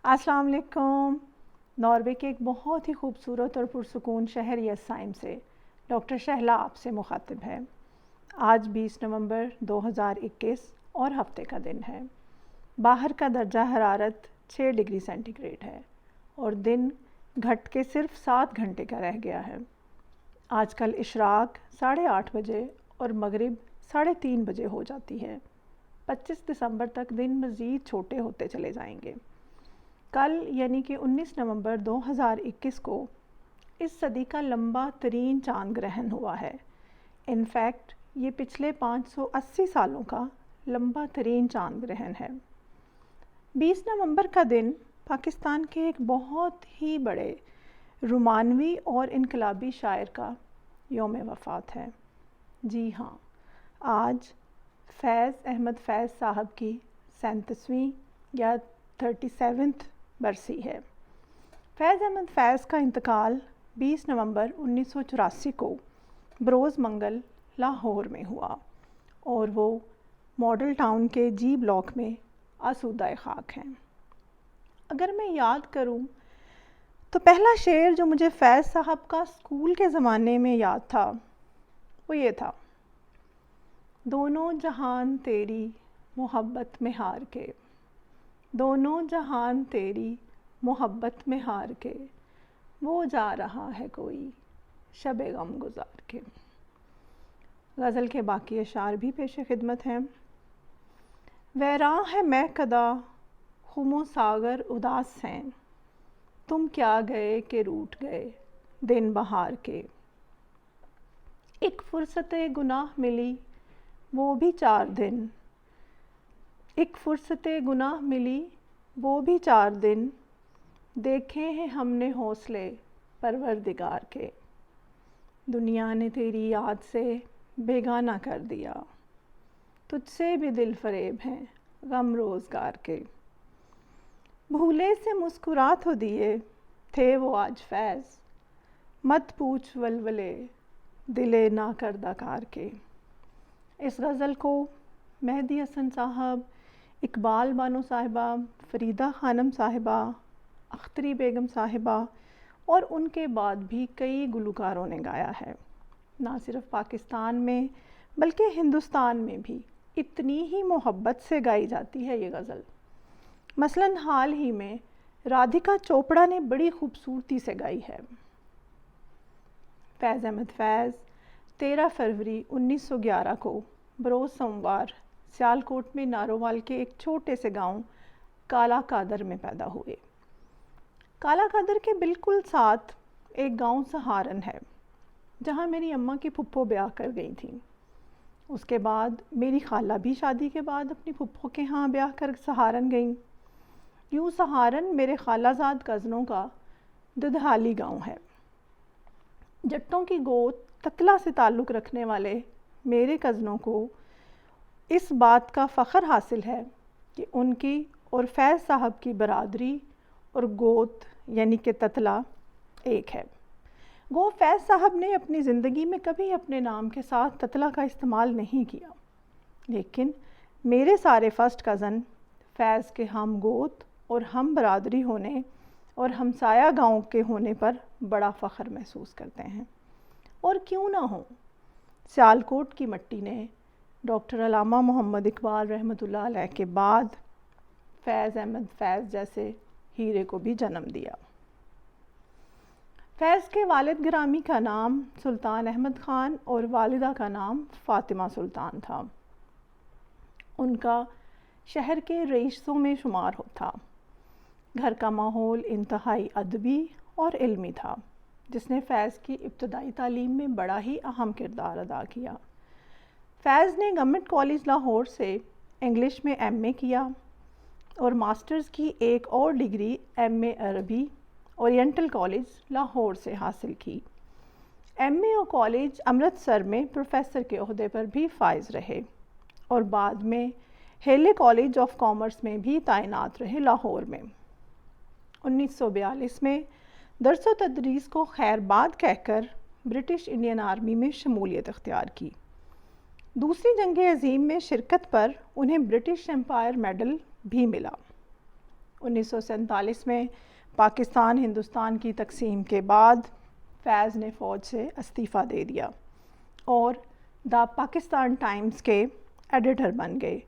السلام علیکم۔ ناروے کے ایک بہت ہی خوبصورت اور پرسکون شہر یسائم سے ڈاکٹر شہلا آپ سے مخاطب ہے۔ آج 20 نومبر 2021 اور ہفتے کا دن ہے۔ باہر کا درجہ حرارت 6 ڈگری سینٹی گریڈ ہے اور دن گھٹ کے صرف 7 گھنٹے کا رہ گیا ہے۔ آج کل اشراق 8:30 بجے اور مغرب 3:30 بجے ہو جاتی ہے۔ 25 دسمبر تک دن مزید چھوٹے ہوتے چلے جائیں گے۔ کل یعنی کہ 19 نومبر 2021 کو اس صدی کا لمبا ترین چاند گرہن ہوا ہے۔ ان فیکٹ یہ پچھلے 580 سالوں کا لمبا ترین چاند گرہن ہے۔ 20 نومبر کا دن پاکستان کے ایک بہت ہی بڑے رومانوی اور انقلابی شاعر کا یوم وفات ہے۔ جی ہاں، آج فیض احمد فیض صاحب کی 37ویں یا 37ویں برسی ہے۔ فیض احمد فیض کا انتقال 20 نومبر 1984 کو بروز منگل لاہور میں ہوا اور وہ ماڈل ٹاؤن کے جی بلاک میں آسودہ خاک ہیں۔ اگر میں یاد کروں تو پہلا شعر جو مجھے فیض صاحب کا اسکول کے زمانے میں یاد تھا وہ یہ تھا: دونوں جہان تیری محبت میں ہار کے، دونوں جہان تیری محبت میں ہار کے، وہ جا رہا ہے کوئی شب غم گزار کے۔ غزل کے باقی اشعار بھی پیش خدمت ہیں۔ ویراں ہے مہ کدہ خم و ساغر اداس ہیں، تم کیا گئے کہ روٹھ گئے دن بہار کے۔ ایک فرصت گناہ ملی وہ بھی 4 دن، ایک فرصت گناہ ملی وہ بھی 4 دن، دیکھے ہیں ہم نے حوصلے پروردگار کے۔ دنیا نے تیری یاد سے بیگانہ کر دیا، تجھ سے بھی دل فریب ہیں غم روزگار کے۔ بھولے سے مسکرا تو دیے تھے وہ آج فیض، مت پوچھ ولولے دلے نا کردہ کار کے۔ اس غزل کو مہدی حسن صاحب، اقبال بانو صاحبہ، فریدہ خانم صاحبہ، اختری بیگم صاحبہ اور ان کے بعد بھی کئی گلوکاروں نے گایا ہے۔ نہ صرف پاکستان میں بلکہ ہندوستان میں بھی اتنی ہی محبت سے گائی جاتی ہے یہ غزل۔ مثلاً حال ہی میں رادھیکا چوپڑا نے بڑی خوبصورتی سے گائی ہے۔ فیض احمد فیض 13 فروری 1911 کو بروز سوموار سیالکوٹ میں نارووال کے ایک چھوٹے سے گاؤں کالا قادر میں پیدا ہوئے۔ کالا قادر کے بالکل ساتھ ایک گاؤں سہارن ہے جہاں میری اماں کی پھپھو بیاہ کر گئی تھیں۔ اس کے بعد میری خالہ بھی شادی کے بعد اپنی پھپھو کے ہاں بیاہ کر سہارن گئیں۔ یوں سہارن میرے خالہ زاد کزنوں کا ددھالی گاؤں ہے۔ جٹوں کی گوت تتلا سے تعلق رکھنے والے میرے کزنوں کو اس بات کا فخر حاصل ہے کہ ان کی اور فیض صاحب کی برادری اور گوت یعنی کہ تتلا ایک ہے۔ گو فیض صاحب نے اپنی زندگی میں کبھی اپنے نام کے ساتھ تتلا کا استعمال نہیں کیا، لیکن میرے سارے فرسٹ کزن فیض کے ہم گوت اور ہم برادری ہونے اور ہمسایہ گاؤں کے ہونے پر بڑا فخر محسوس کرتے ہیں۔ اور کیوں نہ ہو، سیالکوٹ کی مٹی نے ڈاکٹر علامہ محمد اقبال رحمۃ اللہ علیہ کے بعد فیض احمد فیض جیسے ہیرے کو بھی جنم دیا۔ فیض کے والد گرامی کا نام سلطان احمد خان اور والدہ کا نام فاطمہ سلطان تھا۔ ان کا شہر کے رئیسوں میں شمار تھا۔ گھر کا ماحول انتہائی ادبی اور علمی تھا، جس نے فیض کی ابتدائی تعلیم میں بڑا ہی اہم کردار ادا کیا۔ فیض نے گورنمنٹ کالج لاہور سے انگلش میں ایم اے کیا اور ماسٹرز کی ایک اور ڈگری ایم اے عربی اورینٹل کالج لاہور سے حاصل کی۔ ایم اے اور کالج امرتسر میں پروفیسر کے عہدے پر بھی فائز رہے اور بعد میں ہیلے کالج آف کامرس میں بھی تعینات رہے لاہور میں۔ 1942 میں درس و تدریس کو خیر باد کہہ کر برٹش انڈین آرمی میں شمولیت اختیار کی۔ دوسری جنگ عظیم میں شرکت پر انہیں برٹش ایمپائر میڈل بھی ملا۔ 1947 میں پاکستان ہندوستان کی تقسیم کے بعد فیض نے فوج سے استعفیٰ دے دیا اور دا پاکستان ٹائمز کے ایڈیٹر بن گئے۔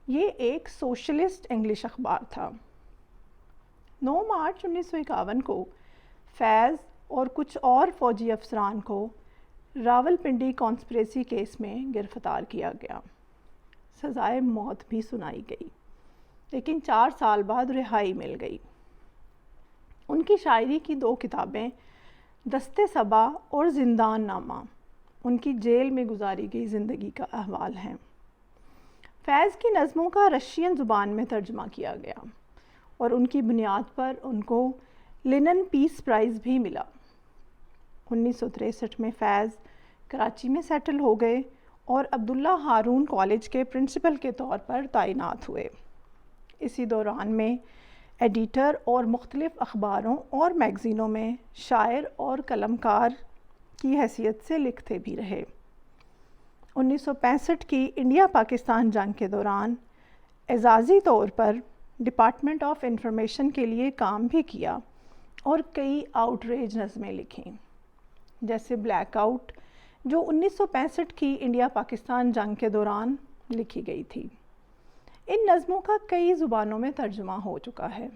یہ ایک سوشلسٹ انگلش اخبار تھا۔ 9 مارچ 1951 کو فیض اور کچھ اور فوجی افسران کو راولپنڈی کانسپریسی کیس میں گرفتار کیا گیا۔ سزائے موت بھی سنائی گئی، لیکن 4 سال بعد رہائی مل گئی۔ ان کی شاعری کی 2 کتابیں دست صبا اور زندان نامہ ان کی جیل میں گزاری گئی زندگی کا احوال ہیں۔ فیض کی نظموں کا رشین زبان میں ترجمہ کیا گیا اور ان کی بنیاد پر ان کو لینن پیس پرائز بھی ملا۔ 1963 میں فیض کراچی میں سیٹل ہو گئے اور عبداللہ ہارون کالج کے پرنسپل کے طور پر تعینات ہوئے۔ اسی دوران میں ایڈیٹر اور مختلف اخباروں اور میگزینوں میں شاعر اور قلمکار کی حیثیت سے لکھتے بھی رہے۔ 1965 کی انڈیا پاکستان جنگ کے دوران اعزازی طور پر ڈپارٹمنٹ آف انفارمیشن کے لیے کام بھی کیا اور کئی آؤٹ ریج نظمیں لکھیں، جیسے بلیک آؤٹ جو 1965 کی انڈیا پاکستان جنگ کے دوران لکھی گئی تھی۔ ان نظموں کا کئی زبانوں میں ترجمہ ہو چکا ہے۔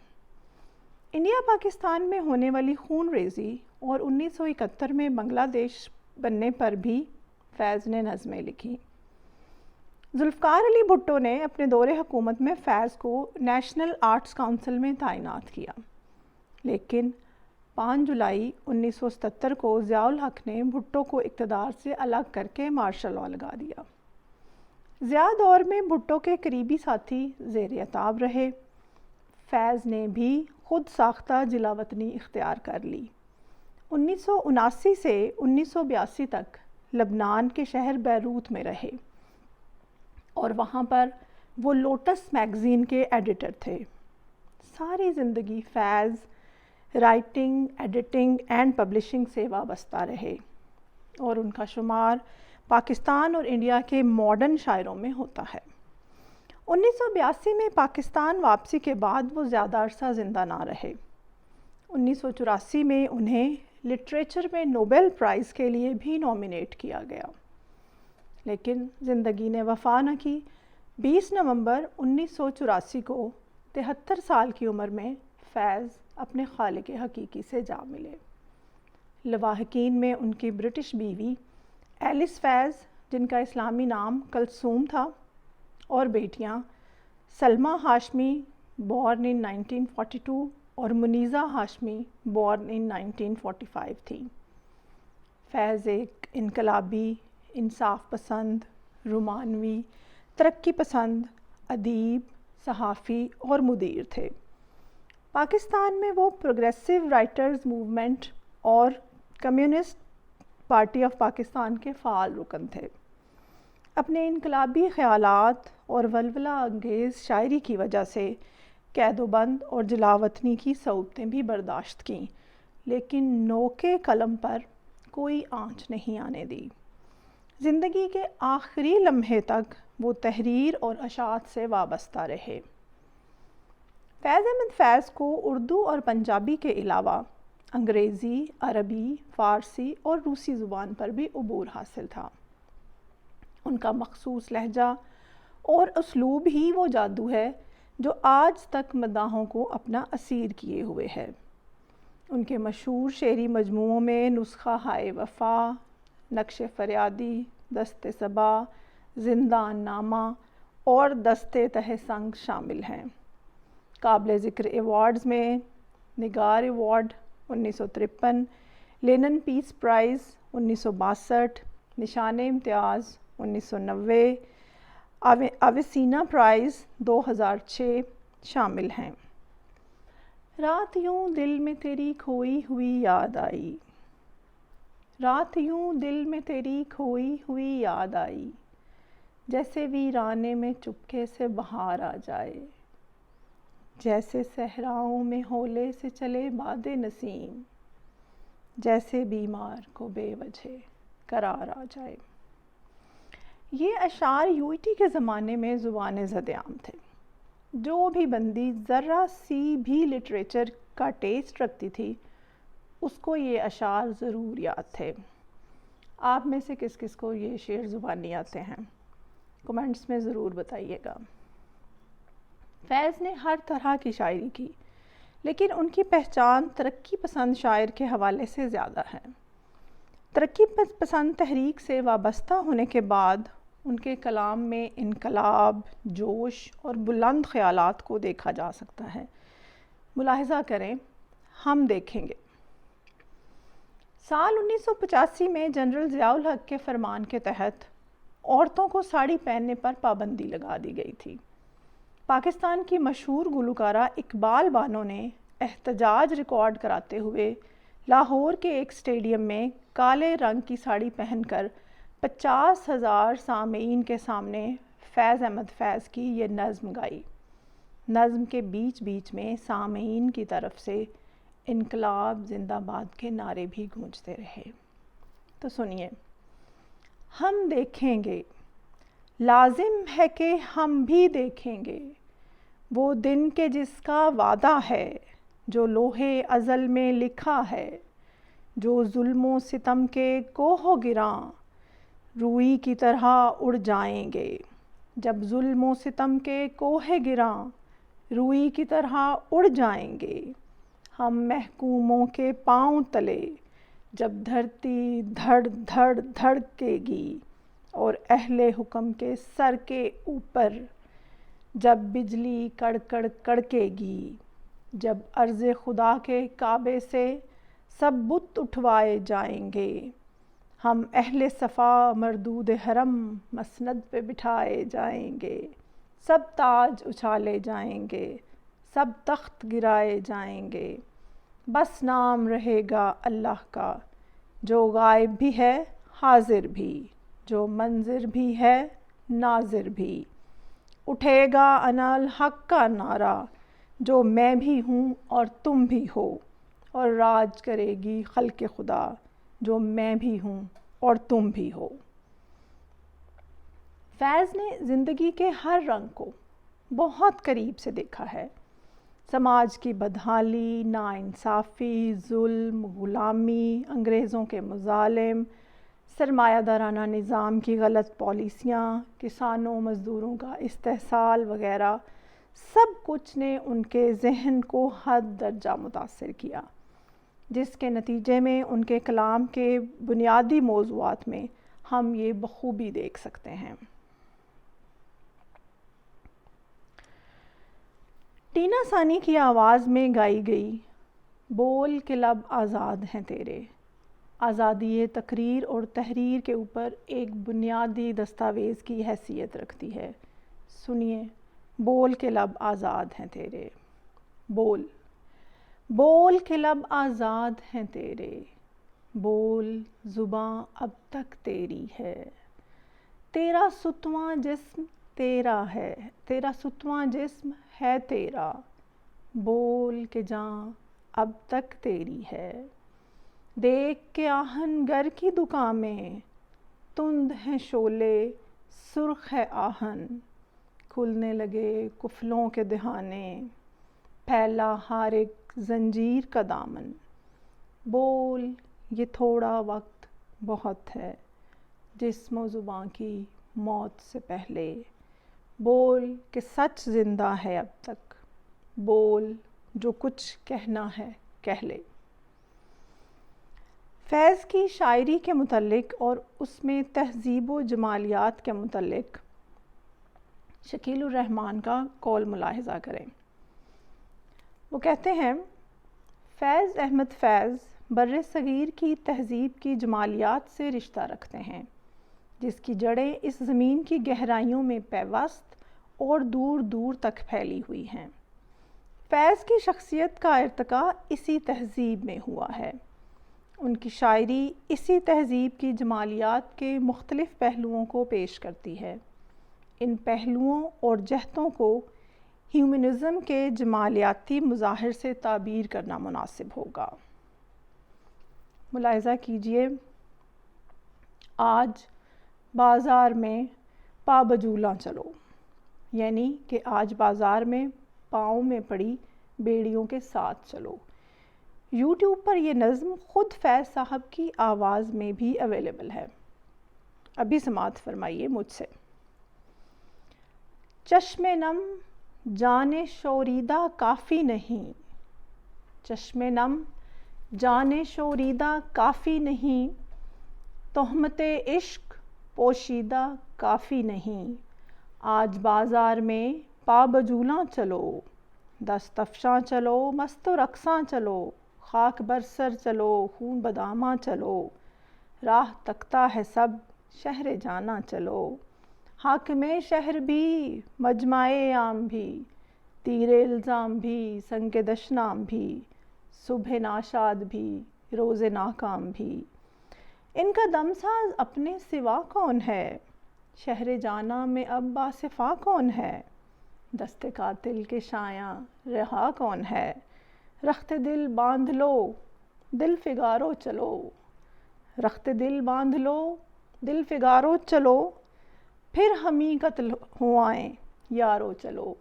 انڈیا پاکستان میں ہونے والی خون ریزی اور 1971 میں بنگلہ دیش بننے پر بھی فیض نے نظمیں لکھیں۔ ذوالفقار علی بھٹو نے اپنے دور حکومت میں فیض کو نیشنل آرٹس کونسل میں تعینات کیا، لیکن 5 جولائی 1977 کو ضیاء الحق نے بھٹو کو اقتدار سے الگ کر کے مارشل لاء لگا دیا۔ ضیاء دور میں بھٹو کے قریبی ساتھی زیر عتاب رہے۔ فیض نے بھی خود ساختہ جلا وطنی اختیار کر لی۔ 1979 سے 1982 تک لبنان کے شہر بیروت میں رہے اور وہاں پر وہ لوٹس میگزین کے ایڈیٹر تھے۔ ساری زندگی فیض رائٹنگ، ایڈیٹنگ اینڈ پبلشنگ سے وابستہ رہے اور ان کا شمار پاکستان اور انڈیا کے ماڈرن شاعروں میں ہوتا ہے۔ 1982 میں پاکستان واپسی کے بعد وہ زیادہ عرصہ زندہ نہ رہے۔ 1984 میں انہیں لٹریچر میں نوبل پرائز کے لیے بھی نامینیٹ کیا گیا، لیکن زندگی نے وفا نہ کی۔ 20 نومبر 1984 کو 73 سال کی عمر میں فیض اپنے خالق حقیقی سے جا ملے۔ لواحقین میں ان کی برٹش بیوی ایلس فیض، جن کا اسلامی نام کلثوم تھا، اور بیٹیاں سلمہ ہاشمی بورن ان 1942 اور منیزہ ہاشمی بورن ان 1945 تھی۔ فیض ایک انقلابی، انصاف پسند، رومانوی، ترقی پسند ادیب، صحافی اور مدیر تھے۔ پاکستان میں وہ پروگریسو رائٹرز موومنٹ اور کمیونسٹ پارٹی آف پاکستان کے فعال رکن تھے۔ اپنے انقلابی خیالات اور ولولہ انگیز شاعری کی وجہ سے قید و بند اور جلا وطنی کی صعوبتیں بھی برداشت کیں، لیکن نوکے قلم پر کوئی آنچ نہیں آنے دی۔ زندگی کے آخری لمحے تک وہ تحریر اور اشاعت سے وابستہ رہے۔ فیض احمد فیض کو اردو اور پنجابی کے علاوہ انگریزی، عربی، فارسی اور روسی زبان پر بھی عبور حاصل تھا۔ ان کا مخصوص لہجہ اور اسلوب ہی وہ جادو ہے جو آج تک مداحوں کو اپنا اسیر کیے ہوئے ہے۔ ان کے مشہور شعری مجموعوں میں نسخہ ہائے وفا، نقش فریادی، دست صبا، زندان نامہ اور دست تہ سنگ شامل ہیں۔ قابل ذکر ایوارڈز میں نگار ایوارڈ 1953، لینن پیس پرائز 1962، نشان امتیاز 1990، اویسینا پرائز 2006 شامل ہیں۔ رات یوں دل میں تیری کھوئی ہوئی یاد آئی، رات یوں دل میں تیری کھوئی ہوئی یاد آئی، جیسے ویرانے میں چپکے سے بہار آ جائے، جیسے صحراؤں میں ہولے سے چلے باد نسیم، جیسے بیمار کو بے وجہ قرار آ جائے۔ یہ اشعار یو ٹی کے زمانے میں زبان زد عام تھے۔ جو بھی بندی ذرا سی بھی لٹریچر کا ٹیسٹ رکھتی تھی اس کو یہ اشعار ضرور یاد تھے۔ آپ میں سے کس کس کو یہ شعر زبانی آتے ہیں؟ کمنٹس میں ضرور بتائیے گا۔ فیض نے ہر طرح کی شاعری کی، لیکن ان کی پہچان ترقی پسند شاعر کے حوالے سے زیادہ ہے۔ ترقی پسند تحریک سے وابستہ ہونے کے بعد ان کے کلام میں انقلاب، جوش اور بلند خیالات کو دیکھا جا سکتا ہے۔ ملاحظہ کریں، ہم دیکھیں گے۔ سال 1985 میں جنرل ضیاء الحق کے فرمان کے تحت عورتوں کو ساڑی پہننے پر پابندی لگا دی گئی تھی۔ پاکستان کی مشہور گلوکارہ اقبال بانو نے احتجاج ریکارڈ کراتے ہوئے لاہور کے ایک اسٹیڈیم میں کالے رنگ کی ساڑی پہن کر 50,000 سامعین کے سامنے فیض احمد فیض کی یہ نظم گائی۔ نظم کے بیچ بیچ میں سامعین کی طرف سے انقلاب زندہ باد کے نعرے بھی گونجتے رہے۔ تو سنیے۔ ہم دیکھیں گے، لازم ہے کہ ہم بھی دیکھیں گے، وہ دن کے جس کا وعدہ ہے، جو لوحے ازل میں لکھا ہے، جو ظلم و ستم کے کوہ و گراں روئی کی طرح اڑ جائیں گے۔ جب ظلم و ستم کے کوہ گراں روئی کی طرح اڑ جائیں گے، ہم محکوموں کے پاؤں تلے جب دھرتی دھڑ دھڑ دھڑکے گی، اور اہل حکم کے سر کے اوپر جب بجلی کڑکڑ کڑکے گی، جب عرض خدا کے کعبے سے سب بت اٹھوائے جائیں گے، ہم اہل صفا مردود حرم مسند پہ بٹھائے جائیں گے، سب تاج اچھالے جائیں گے، سب تخت گرائے جائیں گے، بس نام رہے گا اللہ کا، جو غائب بھی ہے حاضر بھی، جو منظر بھی ہے ناظر بھی۔ اٹھے گا انا الحق کا نعرہ، جو میں بھی ہوں اور تم بھی ہو، اور راج کرے گی خلق خدا، جو میں بھی ہوں اور تم بھی ہو۔ فیض نے زندگی کے ہر رنگ کو بہت قریب سے دیکھا ہے۔ سماج کی بدحالی، ناانصافی، ظلم، غلامی، انگریزوں کے مظالم، سرمایہ دارانہ نظام کی غلط پالیسیاں، کسانوں مزدوروں کا استحصال وغیرہ سب کچھ نے ان کے ذہن کو حد درجہ متاثر کیا، جس کے نتیجے میں ان کے کلام کے بنیادی موضوعات میں ہم یہ بخوبی دیکھ سکتے ہیں۔ ٹینا ثانی کی آواز میں گائی گئی بول کے لب آزاد ہیں تیرے، آزادی تقریر اور تحریر کے اوپر ایک بنیادی دستاویز کی حیثیت رکھتی ہے۔ سنیے، بول کے لب آزاد ہیں تیرے۔ بول، بول کے لب آزاد ہیں تیرے، بول زباں اب تک تیری ہے، تیرا ستواں جسم تیرا ہے، تیرا ستواں جسم ہے تیرا، بول کہ جاں اب تک تیری ہے۔ دیکھ کے آہن گر کی دکان میں، تند ہیں شعلے سرخ ہے آہن، کھلنے لگے قفلوں کے دہانے، پھیلا ہر ایک زنجیر کا دامن، بول یہ تھوڑا وقت بہت ہے جسم و زباں کی موت سے پہلے، بول کہ سچ زندہ ہے اب تک، بول جو کچھ کہنا ہے کہہ لے۔ فیض کی شاعری کے متعلق اور اس میں تہذیب و جمالیات کے متعلق شکیل الرحمن کا قول ملاحظہ کریں۔ وہ کہتے ہیں، فیض احمد فیض بر صغیر کی تہذیب کی جمالیات سے رشتہ رکھتے ہیں، جس کی جڑیں اس زمین کی گہرائیوں میں پیوست اور دور دور تک پھیلی ہوئی ہیں۔ فیض کی شخصیت کا ارتقاء اسی تہذیب میں ہوا ہے۔ ان کی شاعری اسی تہذیب کی جمالیات کے مختلف پہلوؤں کو پیش کرتی ہے۔ ان پہلوؤں اور جہتوں کو ہیومنزم کے جمالیاتی مظاہر سے تعبیر کرنا مناسب ہوگا۔ ملاحظہ کیجیے، آج بازار میں پا بجولاں چلو، یعنی کہ آج بازار میں پاؤں میں پڑی بیڑیوں کے ساتھ چلو۔ یوٹیوب پر یہ نظم خود فیض صاحب کی آواز میں بھی اویلیبل ہے، ابھی سماعت فرمائیے مجھ سے۔ چشم نم جان شوریدہ کافی نہیں، چشم نم جان شوریدہ کافی نہیں، تہمت عشق پوشیدہ کافی نہیں، آج بازار میں پا بجولاں چلو، دست افشاں چلو، مست و رقصاں چلو، خاک برسر چلو، خون بداماں چلو، راہ تکتا ہے سب شہر جانا چلو، حاکم شہر بھی مجمع عام بھی، تیر الزام بھی سنگ دشنام بھی، صبح ناشاد بھی روز ناکام بھی، ان کا دمساز اپنے سوا کون ہے، شہر جانا میں اب باصفا کون ہے، دست قاتل کے شایاں رہا کون ہے، رخت دل باندھ لو دل فگارو چلو، رخت دل باندھ لو دل فگارو چلو، پھر ہمیں قتل ہو آئیں یارو چلو،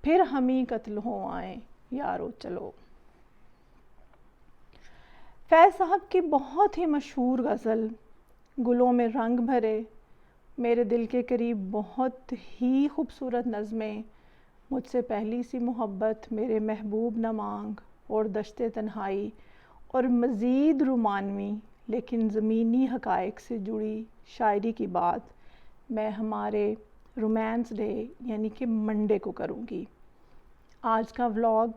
پھر ہمیں قتل ہو آئیں یارو چلو۔ فیض صاحب کی بہت ہی مشہور غزل گلوں میں رنگ بھرے، میرے دل کے قریب بہت ہی خوبصورت نظمیں، مجھ سے پہلی سی محبت، میرے محبوب نہ مانگ اور دشت تنہائی، اور مزید رومانوی لیکن زمینی حقائق سے جڑی شاعری کی بات میں ہمارے رومانس ڈے یعنی کہ منڈے کو کروں گی۔ آج کا ولاگ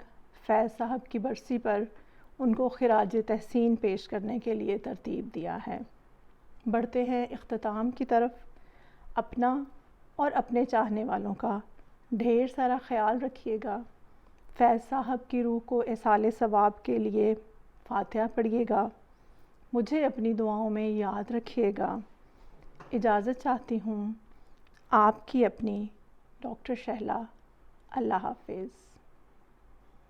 فیض صاحب کی برسی پر ان کو خراج تحسین پیش کرنے کے لیے ترتیب دیا ہے۔ بڑھتے ہیں اختتام کی طرف۔ اپنا اور اپنے چاہنے والوں کا ڈھیر سارا خیال رکھیے گا۔ فیض صاحب کی روح کو ایصال ثواب کے لیے فاتحہ پڑھیے گا۔ مجھے اپنی دعاؤں میں یاد رکھیے گا۔ اجازت چاہتی ہوں، آپ کی اپنی ڈاکٹر شہلا۔ اللہ حافظ۔